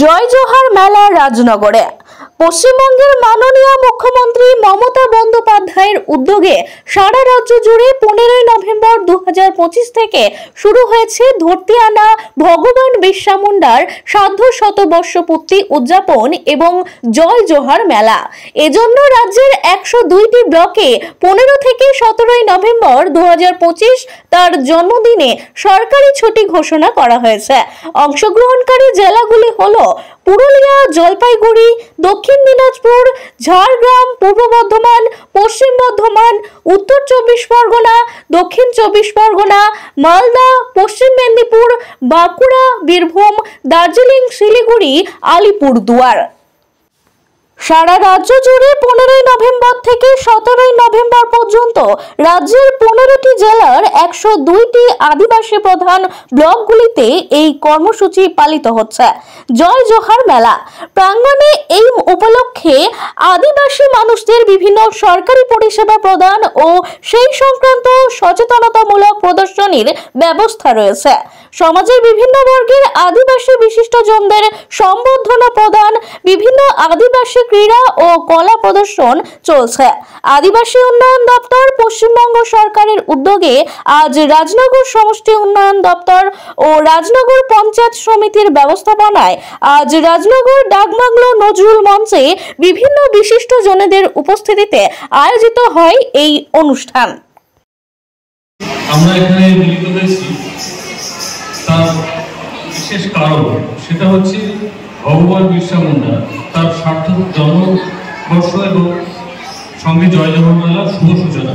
জয় জোহার মেলা রাজনগরে। পশ্চিমবঙ্গের মাননীয় মুখ্যমন্ত্রী মমতা বন্দ্যোপাধ্যায়ের উদ্যোগে সারা রাজ্য জুড়ে 15 নভেম্বর 2025 থেকে শুরু হয়েছে ধরতি আনা ভগবান বিরসা মুন্ডার সার্ধ শতবর্ষপূর্তি উদযাপন এবং জয় জোহার মেলা। এজন্য রাজ্যের 102টি ব্লকে 15 থেকে 17 নভেম্বর 2025 তার জন্মদিনে সরকারি ছুটি ঘোষণা করা হয়েছে। অংশগ্রহণকারী জেলাগুলি হলো পুরুলিয়া, জলপাইগুড়ি, দক্ষিণ দিনাজপুর, ঝাড়গ্রাম, পূর্ব বর্ধমান, পশ্চিম বর্ধমান, উত্তর 24 পরগনা, দক্ষিণ 24 পরগনা, মালদা, পশ্চিম মেদিনীপুর, বাঁকুড়া, বীরভূম, দার্জিলিং, শিলিগুড়ি, আলিপুরদুয়ার। সারা রাজ্য জুড়ে 15 নভেম্বর থেকে 17 নভেম্বর পর্যন্ত রাজ্যের 15টি জেলার 102টি আদিবাসী প্রধান ব্লকগুলিতে এই কর্মসূচি পালিত হচ্ছে। জয় জোহার মেলা প্রাঙ্গণে এই উপলক্ষে আদিবাসী মানুষদের বিভিন্ন সরকারি পরিষেবা প্রদান ও সেই সংক্রান্ত সচেতনতামূলক প্রদর্শনীর ব্যবস্থা রয়েছে। সমাজের বিভিন্ন বর্গের আদিবাসী বিশিষ্টজনদের সম্বর্ধনা প্রদান, বিভিন্ন আদিবাসী ক্রীড়া ও কলা প্রদর্শন চলছে। আদিবাসী উন্নয়ন দপ্তর, পশ্চিমবঙ্গ সরকারের উদ্যোগে আজ রাজনগর সমষ্টি উন্নয়ন দপ্তর ও রাজনগর পঞ্চায়েত সমিতির ব্যবস্থাপনায় আজ রাজনগর ডাকবাংলো নজরুল মঞ্চে বিভিন্ন বিশিষ্ট জনেদের উপস্থিতিতে আয়োজিত হয় এই অনুষ্ঠান। আমরা এখানে মিলিত হয়েছি তার বিশেষ কারণ, সেটা হচ্ছে ভগবান বিরসা মুন্ডা তার সার্থক জন্মবর্ষ এবং সঙ্গে জয় জোহার মেলার শুভ সূচনা।